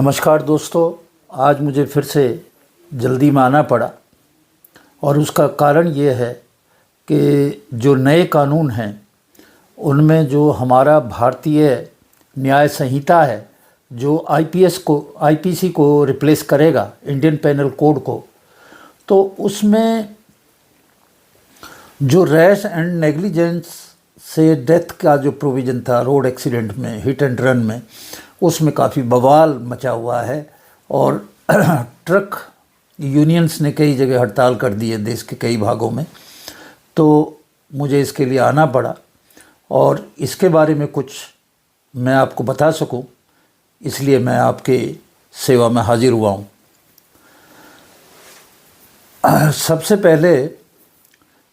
नमस्कार दोस्तों, आज मुझे फिर से जल्दी में आना पड़ा और उसका कारण ये है कि जो नए कानून हैं उनमें जो हमारा भारतीय न्याय संहिता है, जो आईपीसी को रिप्लेस करेगा, इंडियन पेनल कोड को, तो उसमें जो रैश एंड नेग्लिजेंस से डेथ का जो प्रोविज़न था रोड एक्सीडेंट में, हिट एंड रन में, उसमें काफ़ी बवाल मचा हुआ है और ट्रक यूनियंस ने कई जगह हड़ताल कर दी है देश के कई भागों में। तो मुझे इसके लिए आना पड़ा और इसके बारे में कुछ मैं आपको बता सकूं, इसलिए मैं आपके सेवा में हाजिर हुआ हूं। सबसे पहले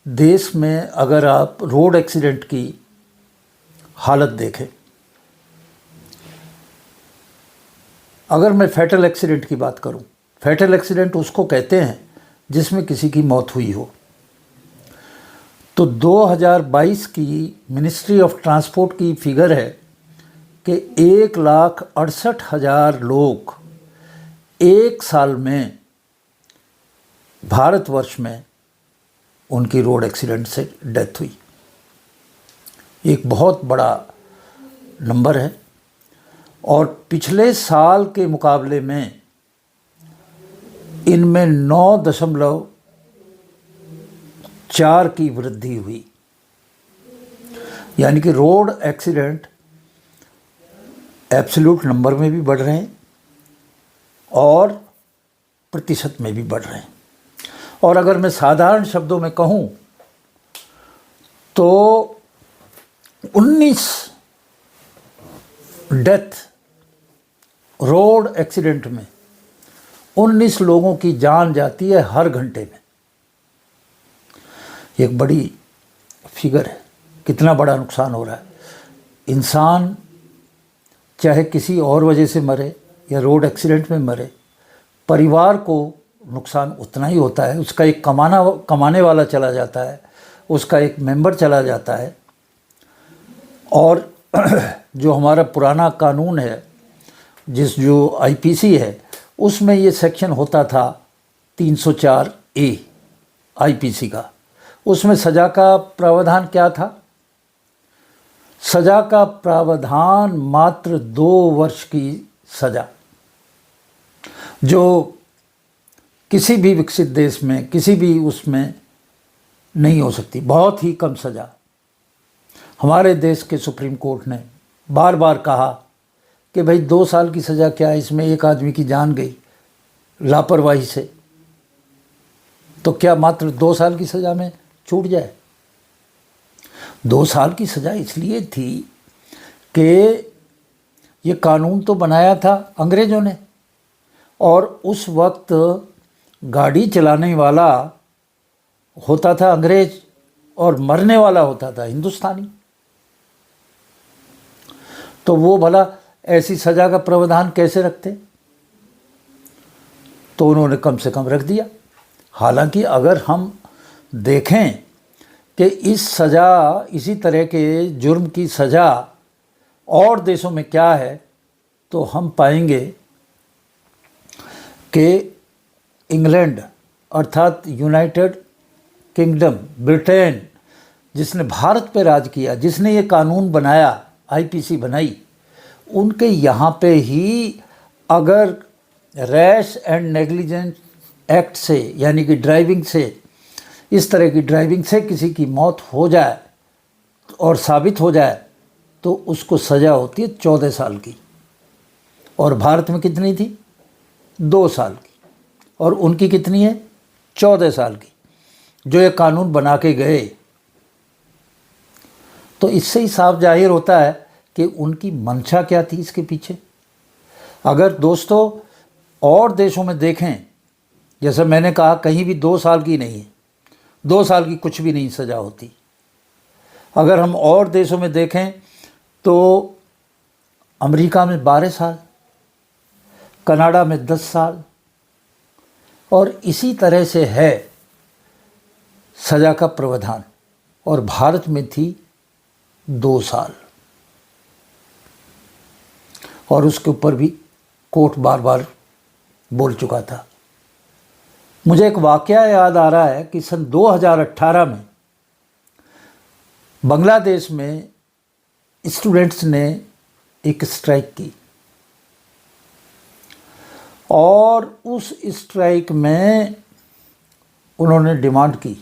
देश में अगर आप रोड एक्सीडेंट की हालत देखें, अगर मैं फैटल एक्सीडेंट की बात करूं, फैटल एक्सीडेंट उसको कहते हैं जिसमें किसी की मौत हुई हो। तो 2022 की मिनिस्ट्री ऑफ ट्रांसपोर्ट की फिगर है कि 1,68,000 लोग एक साल में भारतवर्ष में उनकी रोड एक्सीडेंट से डेथ हुई। एक बहुत बड़ा नंबर है और पिछले साल के मुकाबले में इनमें 9.4 की वृद्धि हुई। यानी कि रोड एक्सीडेंट एब्सोल्यूट नंबर में भी बढ़ रहे हैं और प्रतिशत में भी बढ़ रहे हैं। और अगर मैं साधारण शब्दों में कहूं तो 19 डेथ रोड एक्सीडेंट में 19 लोगों की जान जाती है हर घंटे में। एक बड़ी फिगर है, कितना बड़ा नुकसान हो रहा है। इंसान चाहे किसी और वजह से मरे या रोड एक्सीडेंट में मरे, परिवार को नुकसान उतना ही होता है। उसका एक कमाने वाला चला जाता है, उसका एक मेंबर चला जाता है। और जो हमारा पुराना कानून है, जो आईपीसी है, उसमें ये सेक्शन होता था 304A आईपीसी का। उसमें सज़ा का प्रावधान क्या था? सज़ा का प्रावधान मात्र 2 वर्ष की सज़ा, जो किसी भी विकसित देश में किसी भी उसमें नहीं हो सकती। बहुत ही कम सज़ा। हमारे देश के सुप्रीम कोर्ट ने बार बार कहा कि भाई 2 साल की सज़ा क्या है, इसमें एक आदमी की जान गई लापरवाही से, तो क्या मात्र 2 साल की सज़ा में छूट जाए? 2 साल की सज़ा इसलिए थी कि ये कानून तो बनाया था अंग्रेज़ों ने और उस वक्त गाड़ी चलाने वाला होता था अंग्रेज़ और मरने वाला होता था हिंदुस्तानी। तो वो भला ऐसी सज़ा का प्रावधान कैसे रखते? तो उन्होंने कम से कम रख दिया। हालांकि अगर हम देखें कि इसी तरह के जुर्म की सज़ा और देशों में क्या है, तो हम पाएंगे कि इंग्लैंड अर्थात यूनाइटेड किंगडम, ब्रिटेन, जिसने भारत पे राज किया, जिसने ये कानून बनाया, आईपीसी बनाई, उनके यहाँ पे ही अगर रैश एंड नेग्लिजेंस एक्ट से, यानी कि ड्राइविंग से, इस तरह की ड्राइविंग से किसी की मौत हो जाए और साबित हो जाए तो उसको सज़ा होती है 14 साल की। और भारत में कितनी थी? 2 साल की। और उनकी कितनी है? 14 साल की, जो ये कानून बना के गए। तो इससे ही साफ जाहिर होता है कि उनकी मंशा क्या थी इसके पीछे। अगर दोस्तों और देशों में देखें, जैसे मैंने कहा, कहीं भी 2 साल की नहीं है, 2 साल की कुछ भी नहीं सज़ा होती। अगर हम और देशों में देखें तो अमेरिका में 12 साल, कनाडा में 10 साल, और इसी तरह से है सज़ा का प्रावधान। और भारत में थी 2 साल और उसके ऊपर भी कोर्ट बार बार बोल चुका था। मुझे एक वाकया याद आ रहा है कि सन 2018 में बांग्लादेश में स्टूडेंट्स ने एक स्ट्राइक की और उस स्ट्राइक में उन्होंने डिमांड की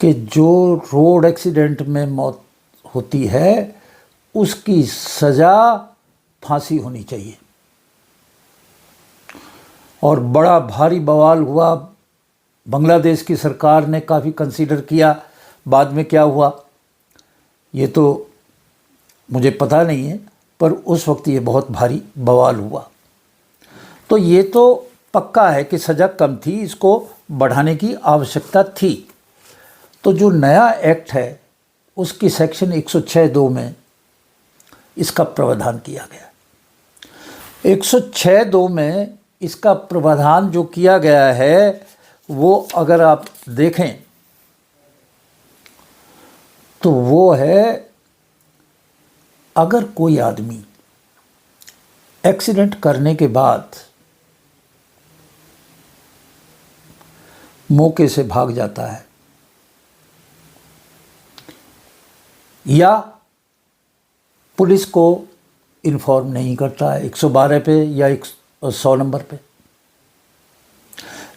कि जो रोड एक्सीडेंट में मौत होती है उसकी सज़ा फांसी होनी चाहिए। और बड़ा भारी बवाल हुआ। बांग्लादेश की सरकार ने काफ़ी कंसीडर किया। बाद में क्या हुआ ये तो मुझे पता नहीं है, पर उस वक्त ये बहुत भारी बवाल हुआ। तो ये तो पक्का है कि सज़ा कम थी, इसको बढ़ाने की आवश्यकता थी। तो जो नया एक्ट है उसकी सेक्शन 106(2) में इसका प्रावधान किया गया। 106(2) में इसका प्रावधान जो किया गया है वो अगर आप देखें तो वो है, अगर कोई आदमी एक्सीडेंट करने के बाद मौके से भाग जाता है या पुलिस को इन्फॉर्म नहीं करता है 112 पे या 100 नंबर पे,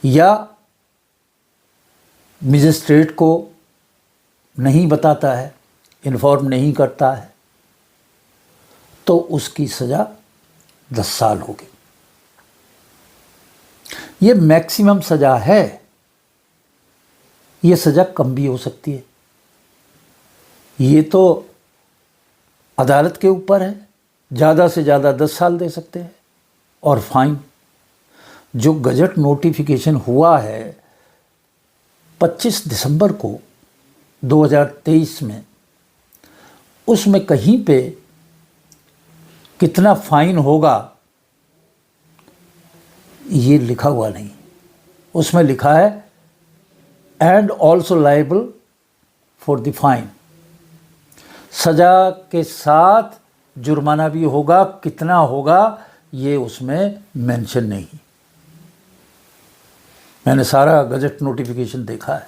या मजिस्ट्रेट को नहीं बताता है, इन्फॉर्म नहीं करता है, तो उसकी सज़ा 10 साल होगी। ये मैक्सिमम सज़ा है। ये सज़ा कम भी हो सकती है। ये तो अदालत के ऊपर है। ज़्यादा से ज़्यादा 10 साल दे सकते हैं। और फाइन जो गजट नोटिफिकेशन हुआ है 25 दिसंबर को 2023 में, उसमें कहीं पे कितना फाइन होगा ये लिखा हुआ नहीं। उसमें लिखा है and also liable for the fine. सज़ा के साथ जुर्माना भी होगा, कितना होगा ये उसमें मेंशन नहीं। मैंने सारा गजट नोटिफिकेशन देखा है।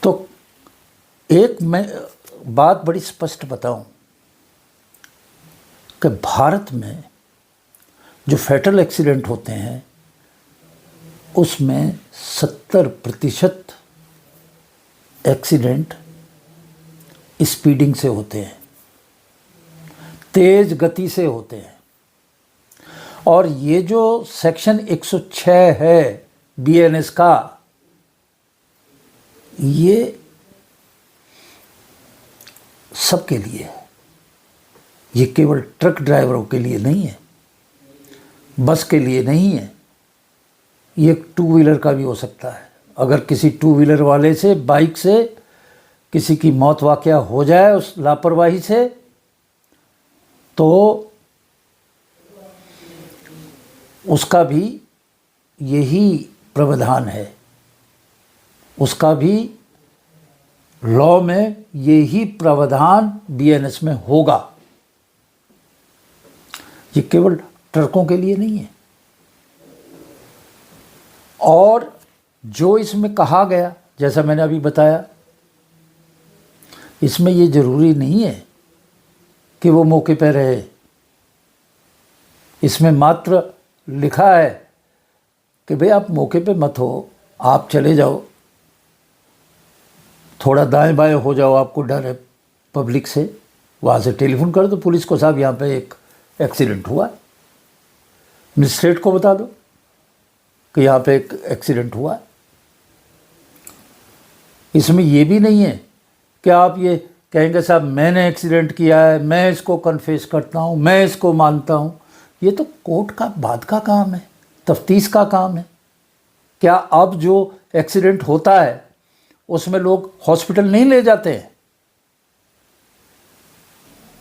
तो एक मैं बात बड़ी स्पष्ट बताऊं कि भारत में जो फैटल एक्सीडेंट होते हैं उसमें 70% एक्सीडेंट स्पीडिंग से होते हैं, तेज गति से होते हैं। और ये जो सेक्शन 106 है BNS का, ये सबके लिए है। ये केवल ट्रक ड्राइवरों के लिए नहीं है, बस के लिए नहीं है। ये 2 व्हीलर का भी हो सकता है। अगर किसी 2 व्हीलर वाले से, बाइक से किसी की मौत वाक़या हो जाए उस लापरवाही से, तो उसका भी यही प्रावधान है। उसका भी लॉ में यही प्रावधान BNS में होगा। ये केवल ट्रकों के लिए नहीं है। और जो इसमें कहा गया, जैसा मैंने अभी बताया, इसमें ये ज़रूरी नहीं है कि वो मौके पर रहे। इसमें मात्र लिखा है कि भाई आप मौके पे मत हो, आप चले जाओ, थोड़ा दाएं बाएं हो जाओ, आपको डर है पब्लिक से, वहाँ से टेलीफोन कर दो पुलिस को, साहब यहाँ पे एक एक्सीडेंट हुआ है। मजिस्ट्रेट को बता दो कि यहाँ पे एक एक्सीडेंट हुआ है। इसमें ये भी नहीं है कि आप ये कहेंगे साहब मैंने एक्सीडेंट किया है, मैं इसको कन्फेस करता हूँ, मैं इसको मानता हूँ। ये तो कोर्ट का बाद का काम है, तफ्तीश का काम है। क्या अब जो एक्सीडेंट होता है उसमें लोग हॉस्पिटल नहीं ले जाते हैं?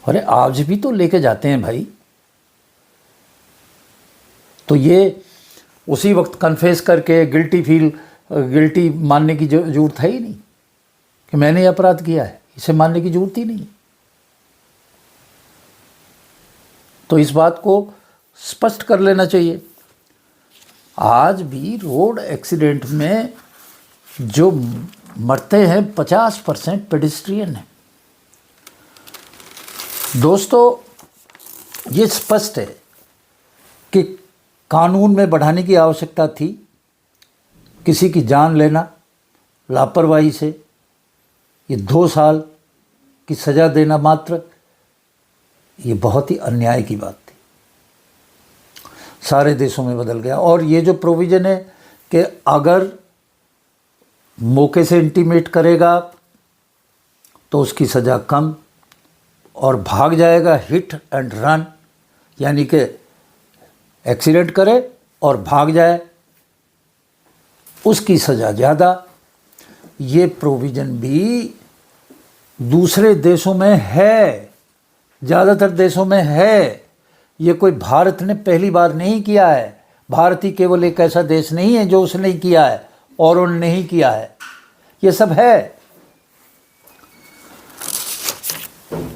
अरे आज भी तो लेके जाते हैं भाई। तो ये उसी वक्त कन्फेस करके गिल्टी मानने की जरूरत है ही नहीं कि मैंने अपराध किया है। इसे मानने की जरूरत ही नहीं। तो इस बात को स्पष्ट कर लेना चाहिए। आज भी रोड एक्सीडेंट में जो मरते हैं 50% पेडिस्ट्रियन है। दोस्तों, ये स्पष्ट है कि कानून में बढ़ाने की आवश्यकता थी। किसी की जान लेना लापरवाही से, ये 2 साल की सज़ा देना मात्र, ये बहुत ही अन्याय की बात थी। सारे देशों में बदल गया। और ये जो प्रोविज़न है कि अगर मौके से इंटीमेट करेगा तो उसकी सज़ा कम, और भाग जाएगा हिट एंड रन, यानी कि एक्सीडेंट करे और भाग जाए, उसकी सज़ा ज़्यादा। ये प्रोविज़न भी दूसरे देशों में है, ज़्यादातर देशों में है। ये कोई भारत ने पहली बार नहीं किया है। भारत ही केवल एक ऐसा देश नहीं है जो उसने किया है, औरों ने नहीं किया है। ये सब है।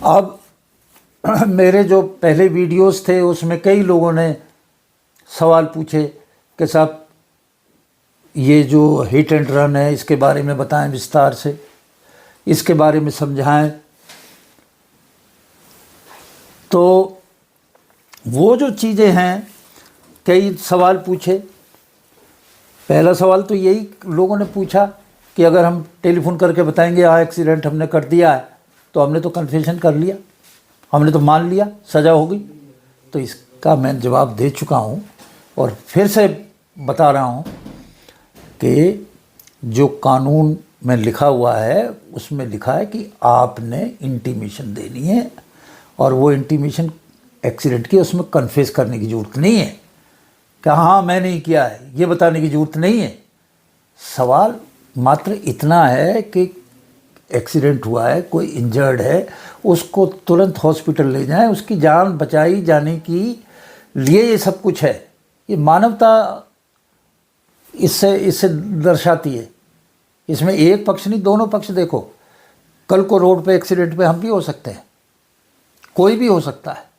अब मेरे जो पहले वीडियोस थे उसमें कई लोगों ने सवाल पूछे कि साहब ये जो हिट एंड रन है इसके बारे में बताएं विस्तार से, इसके बारे में समझाएं। तो वो जो चीज़ें हैं, कई सवाल पूछे। पहला सवाल तो यही लोगों ने पूछा कि अगर हम टेलीफोन करके बताएंगे हाँ एक्सीडेंट हमने कर दिया है, तो हमने तो कन्फेशन कर लिया, हमने तो मान लिया, सज़ा हो गई। तो इसका मैं जवाब दे चुका हूँ और फिर से बता रहा हूँ कि जो कानून में लिखा हुआ है उसमें लिखा है कि आपने इंटीमेशन देनी है, और वो इंटीमेशन एक्सीडेंट की, उसमें कन्फेस करने की ज़रूरत नहीं है कि हाँ मैं नहीं किया है, ये बताने की ज़रूरत नहीं है। सवाल मात्र इतना है कि एक्सीडेंट हुआ है, कोई इंजर्ड है, उसको तुरंत हॉस्पिटल ले जाएं, उसकी जान बचाई जाने की लिए ये सब कुछ है। ये मानवता इससे दर्शाती है। इसमें एक पक्ष नहीं, दोनों पक्ष देखो। कल को रोड पे एक्सीडेंट पे हम भी हो सकते हैं, कोई भी हो सकता है।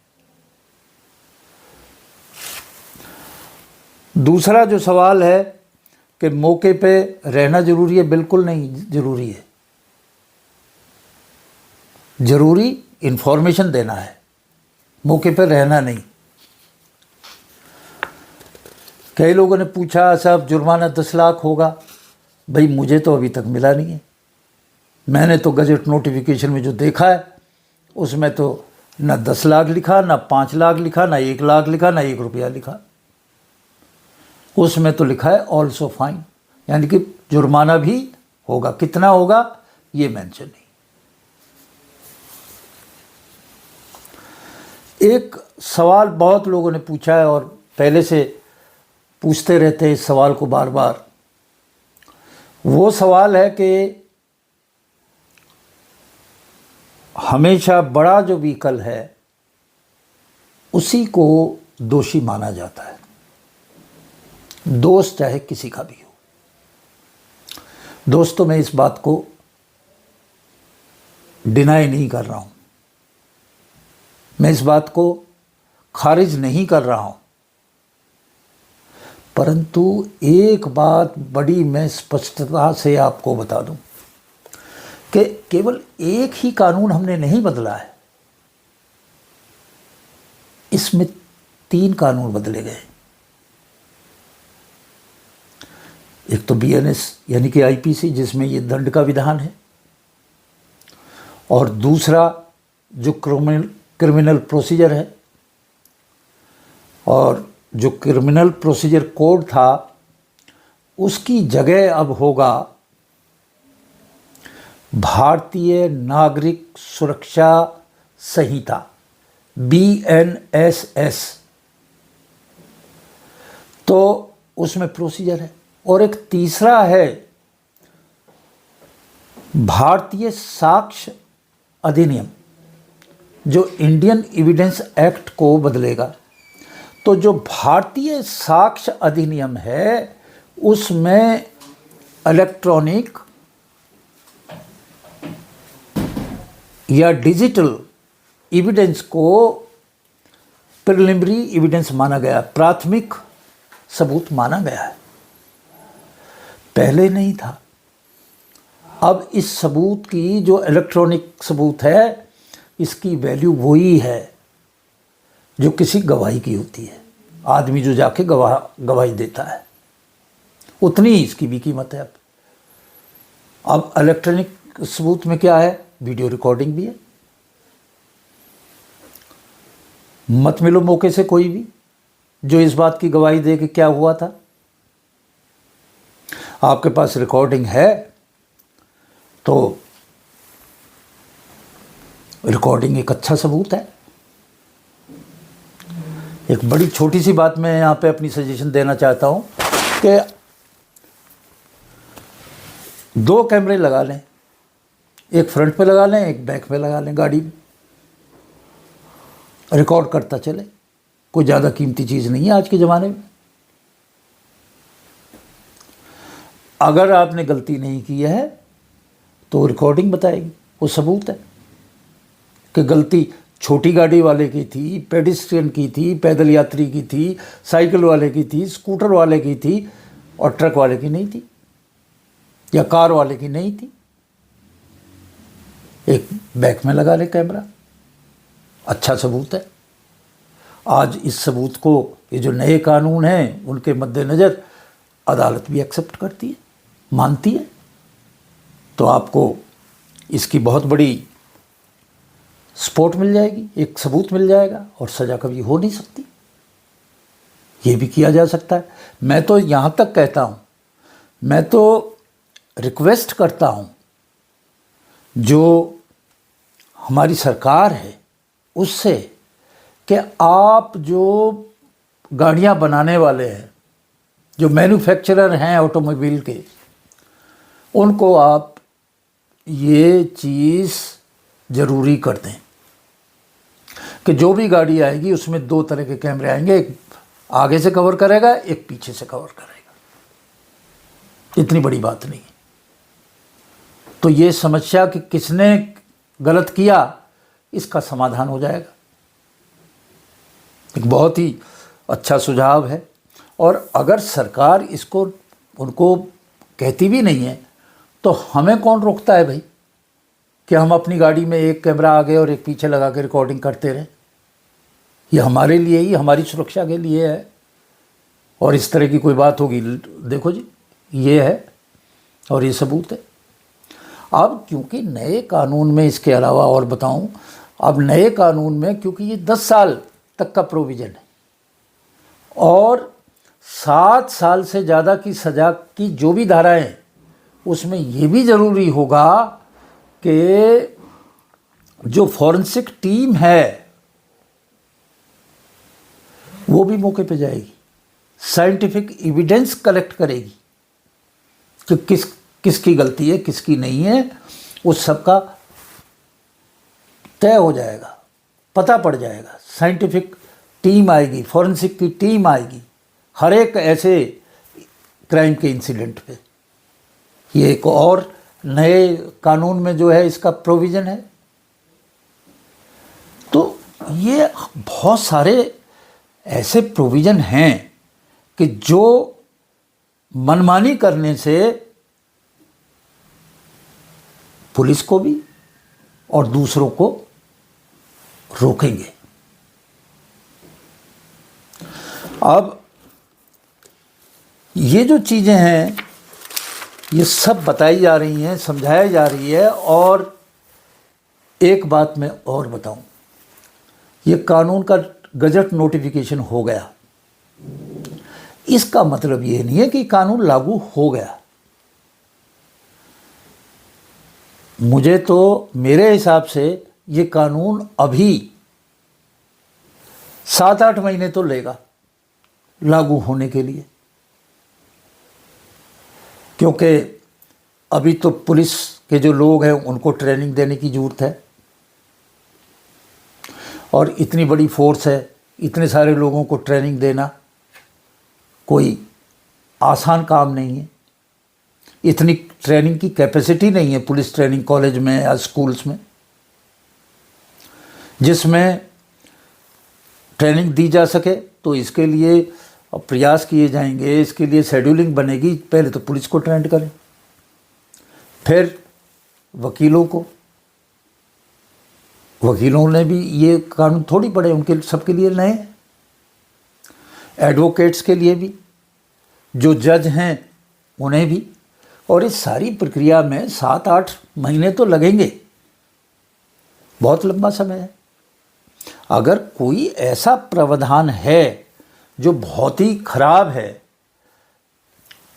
दूसरा जो सवाल है कि मौके पे रहना ज़रूरी है, बिल्कुल नहीं ज़रूरी है। ज़रूरी इन्फॉर्मेशन देना है, मौके पे रहना नहीं। कई लोगों ने पूछा साहब जुर्माना 10 लाख होगा। भाई मुझे तो अभी तक मिला नहीं है। मैंने तो गजट नोटिफिकेशन में जो देखा है उसमें तो ना 10 लाख लिखा, ना 5 लाख लिखा, ना 1 लाख लिखा, ना 1 रुपया लिखा। उसमें तो लिखा है ऑल्सो फाइन, यानी कि जुर्माना भी होगा। कितना होगा ये मेंशन नहीं। एक सवाल बहुत लोगों ने पूछा है और पहले से पूछते रहते हैं इस सवाल को बार बार। वो सवाल है कि हमेशा बड़ा जो व्हीकल है उसी को दोषी माना जाता है, दोष चाहे किसी का भी हो। दोस्तों, मैं इस बात को डिनाई नहीं कर रहा हूं, मैं इस बात को खारिज नहीं कर रहा हूं, परंतु एक बात बड़ी मैं स्पष्टता से आपको बता दूं कि केवल एक ही कानून हमने नहीं बदला है, इसमें 3 कानून बदले गए। एक तो BNS यानी कि IPC जिसमें ये दंड का विधान है, और दूसरा जो क्रिमिनल प्रोसीजर है, और जो क्रिमिनल प्रोसीजर कोड था उसकी जगह अब होगा भारतीय नागरिक सुरक्षा संहिता BNSS। तो उसमें प्रोसीजर है। और एक तीसरा है भारतीय साक्ष्य अधिनियम जो इंडियन एविडेंस एक्ट को बदलेगा। तो जो भारतीय साक्ष्य अधिनियम है उसमें इलेक्ट्रॉनिक या डिजिटल एविडेंस को प्रिलिमिनरी एविडेंस माना गया, प्राथमिक सबूत माना गया है, पहले नहीं था। अब इस सबूत की जो इलेक्ट्रॉनिक सबूत है, इसकी वैल्यू वही है जो किसी गवाही की होती है। आदमी जो जाके गवाही देता है, उतनी ही इसकी भी कीमत है। अब इलेक्ट्रॉनिक सबूत में क्या है, वीडियो रिकॉर्डिंग भी है। मत मिलो मौके से कोई भी जो इस बात की गवाही दे कि क्या हुआ था। आपके पास रिकॉर्डिंग है तो रिकॉर्डिंग एक अच्छा सबूत है। एक बड़ी छोटी सी बात मैं यहाँ पे अपनी सजेशन देना चाहता हूँ कि 2 कैमरे लगा लें, एक फ्रंट पे लगा लें, एक बैक पे लगा लें, गाड़ी में रिकॉर्ड करता चले। कोई ज़्यादा कीमती चीज़ नहीं है आज के ज़माने में। अगर आपने गलती नहीं की है तो रिकॉर्डिंग बताएगी, वो सबूत है कि गलती छोटी गाड़ी वाले की थी, पेडिस्ट्रियन की थी, पैदल यात्री की थी, साइकिल वाले की थी, स्कूटर वाले की थी और ट्रक वाले की नहीं थी या कार वाले की नहीं थी। एक बैक में लगा ले कैमरा, अच्छा सबूत है। आज इस सबूत को, ये जो नए कानून हैं उनके मद्देनज़र अदालत भी एक्सेप्ट करती है, मानती है। तो आपको इसकी बहुत बड़ी सपोर्ट मिल जाएगी, एक सबूत मिल जाएगा और सज़ा कभी हो नहीं सकती। ये भी किया जा सकता है। मैं तो यहाँ तक कहता हूँ, मैं तो रिक्वेस्ट करता हूँ जो हमारी सरकार है उससे कि आप जो गाड़ियाँ बनाने वाले हैं, जो मैन्युफैक्चरर हैं ऑटोमोबाइल के, उनको आप ये चीज़ ज़रूरी कर दें कि जो भी गाड़ी आएगी उसमें 2 तरह के कैमरे आएंगे, एक आगे से कवर करेगा, एक पीछे से कवर करेगा। इतनी बड़ी बात नहीं है। तो ये समस्या कि किसने गलत किया, इसका समाधान हो जाएगा। एक बहुत ही अच्छा सुझाव है। और अगर सरकार इसको उनको कहती भी नहीं है तो हमें कौन रोकता है भाई कि हम अपनी गाड़ी में एक कैमरा आगे और एक पीछे लगा के रिकॉर्डिंग करते रहें। ये हमारे लिए ही, हमारी सुरक्षा के लिए है। और इस तरह की कोई बात होगी, देखो जी ये है और ये सबूत है। अब क्योंकि नए कानून में, इसके अलावा और बताऊं, अब नए कानून में क्योंकि ये 10 साल तक का प्रोविज़न है और 7 साल से ज़्यादा की सज़ा की जो भी धाराएं हैं, उसमें ये भी ज़रूरी होगा कि जो फॉरेंसिक टीम है वो भी मौके पे जाएगी, साइंटिफिक एविडेंस कलेक्ट करेगी कि किसकी गलती है, किसकी नहीं है, उस सब का तय हो जाएगा, पता पड़ जाएगा। साइंटिफिक टीम आएगी, फॉरेंसिक की टीम आएगी हर एक ऐसे क्राइम के इंसिडेंट पे। ये एक और नए कानून में जो है इसका प्रोविज़न है। तो ये बहुत सारे ऐसे प्रोविज़न हैं कि जो मनमानी करने से पुलिस को भी और दूसरों को रोकेंगे। अब ये जो चीज़ें हैं ये सब बताई जा रही हैं, समझाई जा रही है। और एक बात मैं और बताऊं, ये कानून का गजट नोटिफिकेशन हो गया, इसका मतलब ये नहीं है कि कानून लागू हो गया। मुझे तो, मेरे हिसाब से ये कानून अभी 7-8 महीने तो लेगा लागू होने के लिए, क्योंकि अभी तो पुलिस के जो लोग हैं उनको ट्रेनिंग देने की ज़रूरत है और इतनी बड़ी फोर्स है, इतने सारे लोगों को ट्रेनिंग देना कोई आसान काम नहीं है। इतनी ट्रेनिंग की कैपेसिटी नहीं है पुलिस ट्रेनिंग कॉलेज में या स्कूल्स में, जिसमें ट्रेनिंग दी जा सके तो इसके लिए प्रयास किए जाएंगे, इसके लिए शेड्यूलिंग बनेगी। पहले तो पुलिस को ट्रेंड करें, फिर वकीलों को। वकीलों ने भी ये कानून थोड़ी पढ़े, उनके सबके लिए नए हैं। एडवोकेट्स के लिए भी, जो जज हैं उन्हें भी। और इस सारी प्रक्रिया में 7-8 महीने तो लगेंगे, बहुत लंबा समय है। अगर कोई ऐसा प्रावधान है जो बहुत ही खराब है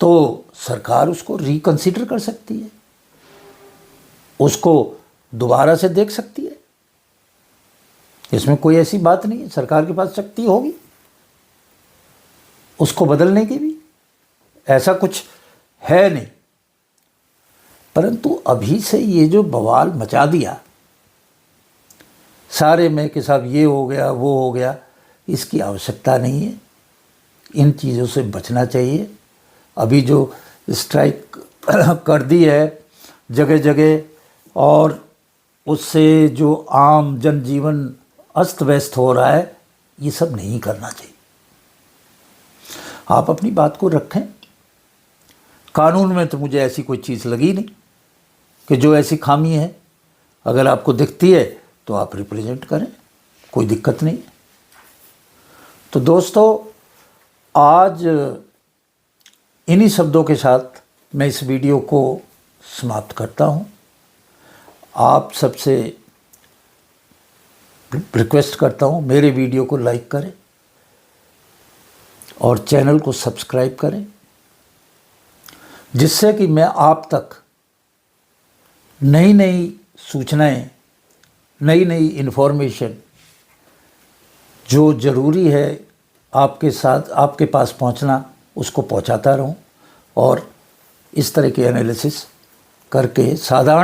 तो सरकार उसको रिकंसीडर कर सकती है, उसको दोबारा से देख सकती है। इसमें कोई ऐसी बात नहीं है, सरकार के पास शक्ति होगी उसको बदलने की भी, ऐसा कुछ है नहीं। परंतु अभी से ये जो बवाल मचा दिया सारे में कि साहब ये हो गया वो हो गया, इसकी आवश्यकता नहीं है। इन चीज़ों से बचना चाहिए। अभी जो स्ट्राइक कर दी है जगह जगह, और उससे जो आम जनजीवन अस्त व्यस्त हो रहा है, ये सब नहीं करना चाहिए। आप अपनी बात को रखें। कानून में तो मुझे ऐसी कोई चीज़ लगी नहीं कि जो ऐसी खामी है। अगर आपको दिखती है तो आप रिप्रेजेंट करें, कोई दिक्कत नहीं। तो दोस्तों, आज इन्हीं शब्दों के साथ मैं इस वीडियो को समाप्त करता हूं। आप सबसे रिक्वेस्ट करता हूं, मेरे वीडियो को लाइक करें और चैनल को सब्सक्राइब करें, जिससे कि मैं आप तक नई नई सूचनाएं, नई नई इन्फॉर्मेशन जो ज़रूरी है आपके साथ, आपके पास पहुंचना, उसको पहुंचाता रहूं। और इस तरह के एनालिसिस करके साधारण